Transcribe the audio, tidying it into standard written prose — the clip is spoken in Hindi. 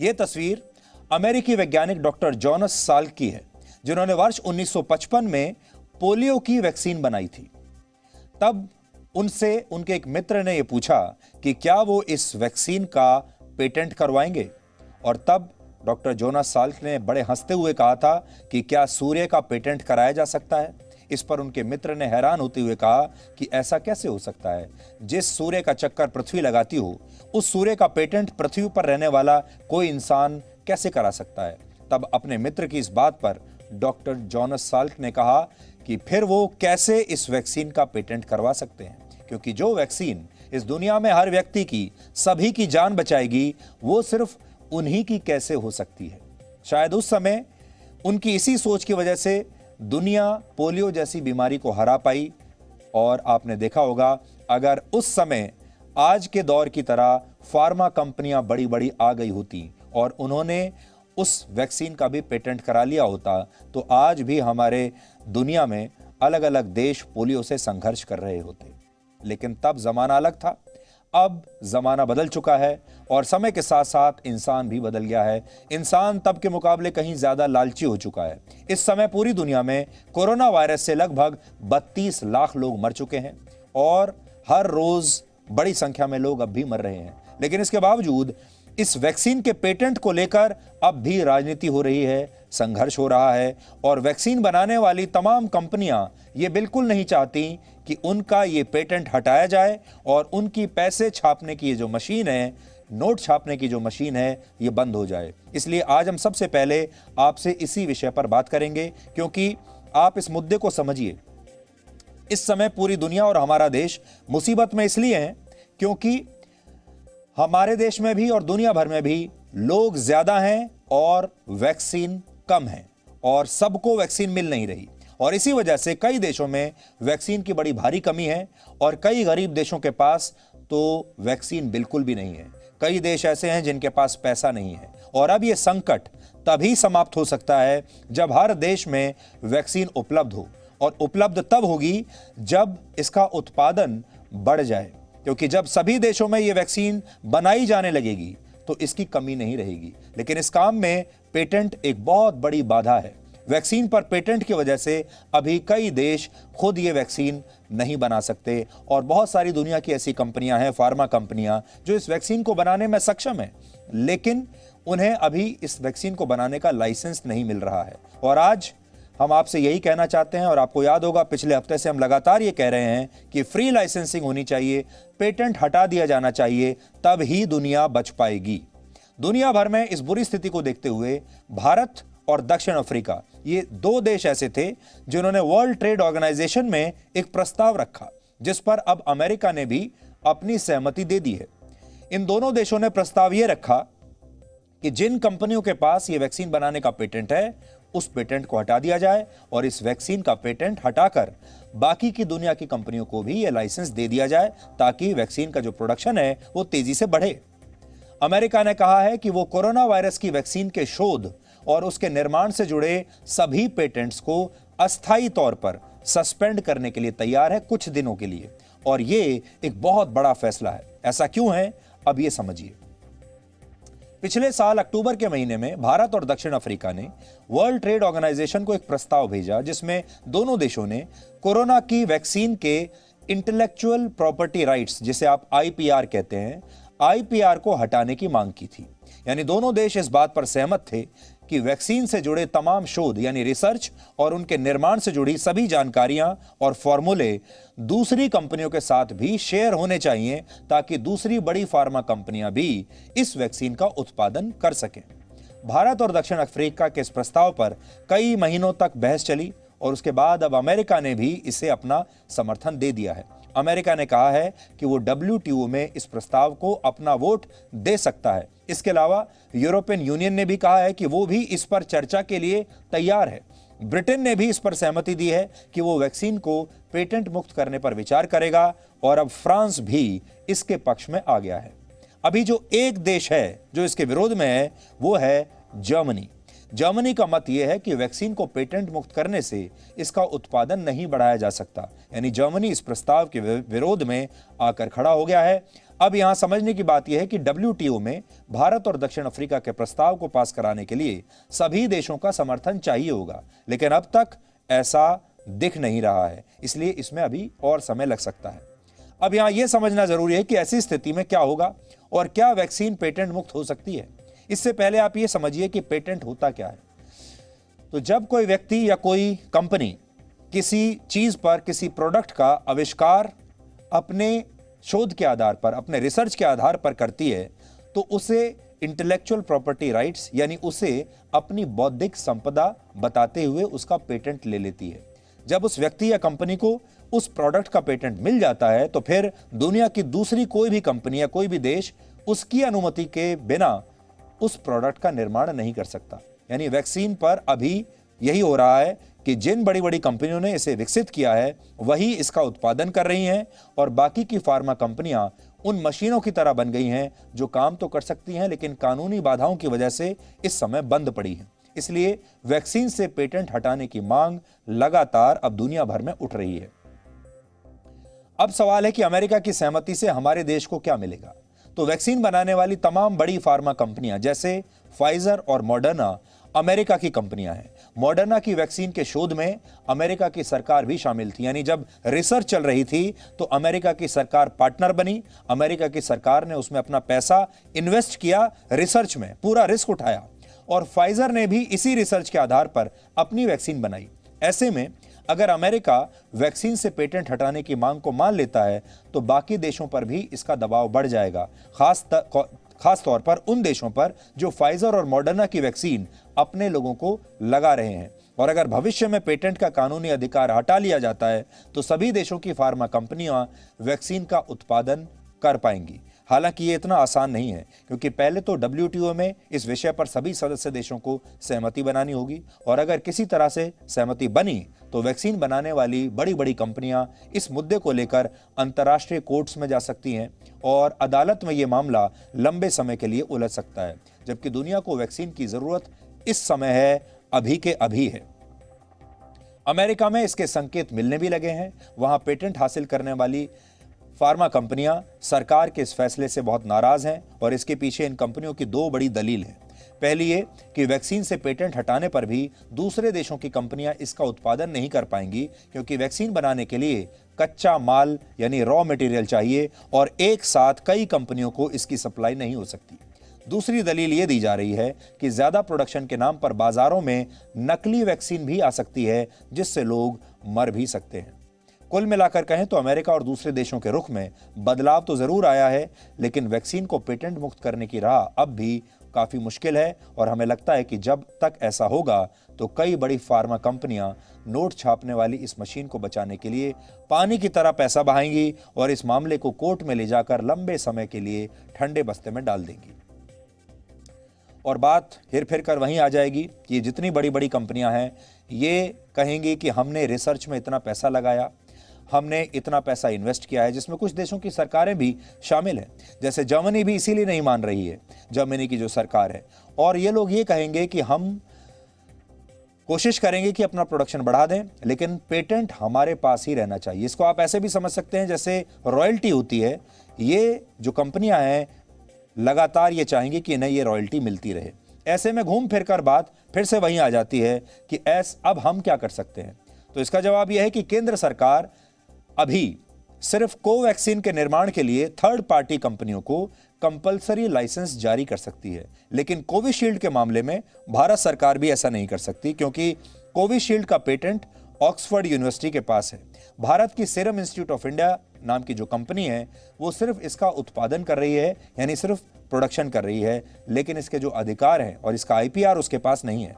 ये तस्वीर अमेरिकी वैज्ञानिक डॉक्टर जोनास साल्क की है, जिन्होंने वर्ष 1955 में पोलियो की वैक्सीन बनाई थी। तब उनसे उनके एक मित्र ने यह पूछा कि क्या वो इस वैक्सीन का पेटेंट करवाएंगे, और तब डॉक्टर जोनास साल्क ने बड़े हंसते हुए कहा था कि क्या सूर्य का पेटेंट कराया जा सकता है। इस पर उनके मित्र ने हैरान होते हुए कहा कि ऐसा कैसे हो सकता है, जिस सूर्य का चक्कर पृथ्वी लगाती हो उस सूर्य का पेटेंट पृथ्वी पर रहने वाला कोई इंसान कैसे करा सकता है। तब अपने मित्र की इस बात पर डॉक्टर जोनास साल्क ने कहा कि फिर वो कैसे इस वैक्सीन का पेटेंट करवा सकते हैं, क्योंकि जो वैक्सीन इस दुनिया में हर व्यक्ति की, सभी की जान बचाएगी, वो सिर्फ उन्हीं की कैसे हो सकती है। शायद उस समय उनकी इसी सोच की वजह से दुनिया पोलियो जैसी बीमारी को हरा पाई। और आपने देखा होगा, अगर उस समय आज के दौर की तरह फार्मा कंपनियां बड़ी बड़ी आ गई होती और उन्होंने उस वैक्सीन का भी पेटेंट करा लिया होता, तो आज भी हमारे दुनिया में अलग अलग देश पोलियो से संघर्ष कर रहे होते। लेकिन तब जमाना अलग था। अब जमाना बदल चुका है और समय के साथ साथ इंसान भी बदल गया है। इंसान तब के मुकाबले कहीं ज्यादा लालची हो चुका है। इस समय पूरी दुनिया में कोरोना वायरस से लगभग 32 लाख लोग मर चुके हैं और हर रोज बड़ी संख्या में लोग अब भी मर रहे हैं। लेकिन इसके बावजूद इस वैक्सीन के पेटेंट को लेकर अब भी राजनीति हो रही है, संघर्ष हो रहा है, और वैक्सीन बनाने वाली तमाम कंपनियां ये बिल्कुल नहीं चाहती कि उनका ये पेटेंट हटाया जाए और उनकी पैसे छापने की ये जो मशीन है, नोट छापने की जो मशीन है, ये बंद हो जाए। इसलिए आज हम सबसे पहले आपसे इसी विषय पर बात करेंगे, क्योंकि आप इस मुद्दे को समझिए। इस समय पूरी दुनिया और हमारा देश मुसीबत में इसलिए है क्योंकि हमारे देश में भी और दुनिया भर में भी लोग ज्यादा हैं और वैक्सीन कम है और सबको वैक्सीन मिल नहीं रही। और इसी वजह से कई देशों में वैक्सीन की बड़ी भारी कमी है और कई गरीब देशों के पास तो वैक्सीन बिल्कुल भी नहीं है। कई देश ऐसे हैं जिनके पास पैसा नहीं है। और अब यह संकट तभी समाप्त हो सकता है जब हर देश में वैक्सीन उपलब्ध हो, और उपलब्ध तब होगी जब इसका उत्पादन बढ़ जाए, क्योंकि जब सभी देशों में यह वैक्सीन बनाई जाने लगेगी तो इसकी कमी नहीं रहेगी। लेकिन इस काम में पेटेंट एक बहुत बड़ी बाधा है। वैक्सीन पर पेटेंट की वजह से अभी कई देश खुद ये वैक्सीन नहीं बना सकते और बहुत सारी दुनिया की ऐसी कंपनियां हैं, फार्मा कंपनियां, जो इस वैक्सीन को बनाने में सक्षम हैं, लेकिन उन्हें अभी इस वैक्सीन को बनाने का लाइसेंस नहीं मिल रहा है। और आज हम आपसे यही कहना चाहते हैं, और आपको याद होगा पिछले हफ्ते से हम लगातार ये कह रहे हैं कि फ्री लाइसेंसिंग होनी चाहिए, पेटेंट हटा दिया जाना चाहिए, तब ही दुनिया बच पाएगी। दुनिया भर में इस बुरी स्थिति को देखते हुए भारत और दक्षिण अफ्रीका, ये दो देश ऐसे थे जिन्होंने वर्ल्ड ट्रेड ऑर्गेनाइजेशन में एक प्रस्ताव रखा, जिस पर अब अमेरिका ने भी अपनी सहमति दे दी है। इन दोनों देशों ने प्रस्ताव यह रखा कि जिन कंपनियों के पास ये वैक्सीन बनाने का पेटेंट है, उस पेटेंट को हटा दिया जाए और इस वैक्सीन का पेटेंट हटाकर बाकी की दुनिया की कंपनियों को भी यह लाइसेंस दे दिया जाए, ताकि वैक्सीन का जो प्रोडक्शन है वो तेजी से बढ़े। अमेरिका ने कहा है कि वो कोरोना वायरस की वैक्सीन के शोध और उसके निर्माण से जुड़े सभी पेटेंट्स को अस्थायी तौर पर सस्पेंड करने के लिए तैयार है, कुछ दिनों के लिए। और ये एक बहुत बड़ा फैसला है। ऐसा क्यों है, अब ये समझिए। पिछले साल अक्टूबर के महीने में भारत और दक्षिण अफ्रीका ने वर्ल्ड ट्रेड ऑर्गेनाइजेशन को एक प्रस्ताव भेजा, जिसमें दोनों देशों ने कोरोना की वैक्सीन के इंटेलेक्चुअल प्रॉपर्टी राइट्स, जिसे आप आईपीआर कहते हैं, आईपीआर को हटाने की मांग की थी। यानी दोनों देश इस बात पर सहमत थे कि वैक्सीन से जुड़े तमाम शोध यानी रिसर्च और उनके निर्माण से जुड़ी सभी जानकारियां और फॉर्मूले दूसरी कंपनियों के साथ भी शेयर होने चाहिए, ताकि दूसरी बड़ी फार्मा कंपनियां भी इस वैक्सीन का उत्पादन कर सकें। भारत और दक्षिण अफ्रीका के इस प्रस्ताव पर कई महीनों तक बहस चली और उसके बाद अब अमेरिका ने भी इसे अपना समर्थन दे दिया है। अमेरिका ने कहा है कि वो WTO में इस प्रस्ताव को अपना वोट दे सकता है। इसके अलावा यूरोपियन यूनियन ने भी कहा है कि वो भी इस पर चर्चा के लिए तैयार है। ब्रिटेन ने भी इस पर सहमति दी है कि वो वैक्सीन को पेटेंट मुक्त करने पर विचार करेगा, और अब फ्रांस भी इसके पक्ष में आ गया है। अभी जो एक देश है जो इसके विरोध में है, वो है जर्मनी। जर्मनी का मत यह है कि वैक्सीन को पेटेंट मुक्त करने से इसका उत्पादन नहीं बढ़ाया जा सकता। यानी जर्मनी इस प्रस्ताव के विरोध में आकर खड़ा हो गया है। अब यहां समझने की बात यह है कि WTO में भारत और दक्षिण अफ्रीका के प्रस्ताव को पास कराने के लिए सभी देशों का समर्थन चाहिए होगा, लेकिन अब तक ऐसा दिख नहीं रहा है, इसलिए इसमें अभी और समय लग सकता है। अब यहां यह समझना जरूरी है कि ऐसी स्थिति में क्या होगा और क्या वैक्सीन पेटेंट मुक्त हो सकती है। इससे पहले आप यह समझिए कि पेटेंट होता क्या है। तो जब कोई व्यक्ति या कोई कंपनी किसी चीज पर, किसी प्रोडक्ट का आविष्कार अपने शोध के आधार पर, अपने रिसर्च के आधार पर करती है, तो उसे इंटेलेक्चुअल प्रॉपर्टी राइट्स यानी उसे अपनी बौद्धिक संपदा बताते हुए उसका पेटेंट ले लेती है। जब उस व्यक्ति या कंपनी को उस प्रोडक्ट का पेटेंट मिल जाता है तो फिर दुनिया की दूसरी कोई भी कंपनी या कोई भी देश उसकी अनुमति के बिना उस प्रोडक्ट का निर्माण नहीं कर सकता। यानी वैक्सीन पर अभी यही हो रहा है कि जिन बड़ी बड़ी कंपनियों ने इसे विकसित किया है वही इसका उत्पादन कर रही हैं और बाकी की फार्मा कंपनियां उन मशीनों की तरह बन गई हैं जो काम तो कर सकती हैं लेकिन कानूनी बाधाओं की वजह से इस समय बंद पड़ी हैं। इसलिए वैक्सीन से पेटेंट हटाने की मांग लगातार अब दुनिया भर में उठ रही है। अब सवाल है कि अमेरिका की सहमति से हमारे देश को क्या मिलेगा। तो वैक्सीन बनाने वाली तमाम बड़ी फार्मा कंपनियां जैसे फाइजर और मॉडर्ना अमेरिका की कंपनियां हैं। मॉडर्ना की वैक्सीन के शोध में अमेरिका की सरकार भी शामिल थी, यानी जब रिसर्च चल रही थी तो अमेरिका की सरकार पार्टनर बनी। अमेरिका की सरकार ने उसमें अपना पैसा इन्वेस्ट किया, रिसर्च में पूरा रिस्क उठाया और फाइजर ने भी इसी रिसर्च के आधार पर अपनी वैक्सीन बनाई। ऐसे में अगर अमेरिका वैक्सीन से पेटेंट हटाने की मांग को मान लेता है तो बाकी देशों पर भी इसका दबाव बढ़ जाएगा, खास तौर पर उन देशों पर जो फाइजर और मॉडर्ना की वैक्सीन अपने लोगों को लगा रहे हैं। और अगर भविष्य में पेटेंट का कानूनी अधिकार हटा लिया जाता है तो सभी देशों की फार्मा कंपनियां वैक्सीन का उत्पादन कर पाएंगी। हालांकि ये इतना आसान नहीं है क्योंकि पहले तो WTO में इस विषय पर सभी सदस्य देशों को सहमति बनानी होगी और अगर किसी तरह से सहमति बनी तो वैक्सीन बनाने वाली बड़ी बड़ी कंपनियां इस मुद्दे को लेकर अंतर्राष्ट्रीय कोर्ट्स में जा सकती हैं और अदालत में ये मामला लंबे समय के लिए उलझ सकता है। जबकि दुनिया को वैक्सीन की जरूरत इस समय है, अभी के अभी है। अमेरिका में इसके संकेत मिलने भी लगे हैं। वहां पेटेंट हासिल करने वाली फार्मा कंपनियां सरकार के इस फैसले से बहुत नाराज हैं और इसके पीछे इन कंपनियों की दो बड़ी दलील है। पहली ये कि वैक्सीन से पेटेंट हटाने पर भी दूसरे देशों की कंपनियां इसका उत्पादन नहीं कर पाएंगी क्योंकि वैक्सीन बनाने के लिए कच्चा माल यानी रॉ मटेरियल चाहिए और एक साथ कई कंपनियों को इसकी सप्लाई नहीं हो सकती। दूसरी दलील ये दी जा रही है कि ज्यादा प्रोडक्शन के नाम पर बाजारों में नकली वैक्सीन भी आ सकती है जिससे लोग मर भी सकते हैं। कुल मिलाकर कहें तो अमेरिका और दूसरे देशों के रुख में बदलाव तो जरूर आया है लेकिन वैक्सीन को पेटेंट मुक्त करने की राह अब भी काफी मुश्किल है और हमें लगता है कि जब तक ऐसा होगा तो कई बड़ी फार्मा कंपनियां नोट छापने वाली इस मशीन को बचाने के लिए पानी की तरह पैसा बहाएंगी और इस मामले को कोर्ट में ले जाकर लंबे समय के लिए ठंडे बस्ते में डाल देंगी। और बात हिर फिर कर वहीं आ जाएगी कि ये जितनी बड़ी बड़ी कंपनियां हैं ये कहेंगी कि हमने रिसर्च में इतना पैसा लगाया, हमने इतना पैसा इन्वेस्ट किया है, जिसमें कुछ देशों की सरकारें भी शामिल हैं। जैसे जर्मनी भी इसीलिए नहीं मान रही है, जर्मनी की जो सरकार है। और ये लोग ये कहेंगे कि हम कोशिश करेंगे कि अपना प्रोडक्शन बढ़ा दें लेकिन पेटेंट हमारे पास ही रहना चाहिए। इसको आप ऐसे भी समझ सकते हैं जैसे रॉयल्टी होती है, ये जो कंपनियां हैं लगातार ये चाहेंगी कि इन्हें ये रॉयल्टी मिलती रहे। ऐसे में घूम फिर कर बात फिर से वहीं आ जाती है कि अब हम क्या कर सकते हैं। तो इसका जवाब यह है कि केंद्र सरकार अभी सिर्फ कोवैक्सीन के निर्माण के लिए थर्ड पार्टी कंपनियों को कंपलसरी लाइसेंस जारी कर सकती है, लेकिन कोविशील्ड के मामले में भारत सरकार भी ऐसा नहीं कर सकती क्योंकि कोविशील्ड का पेटेंट ऑक्सफोर्ड यूनिवर्सिटी के पास है। भारत की सीरम इंस्टीट्यूट ऑफ इंडिया नाम की जो कंपनी है वो सिर्फ इसका उत्पादन कर रही है, यानी सिर्फ प्रोडक्शन कर रही है, लेकिन इसके जो अधिकार हैं और इसका IPR उसके पास नहीं है।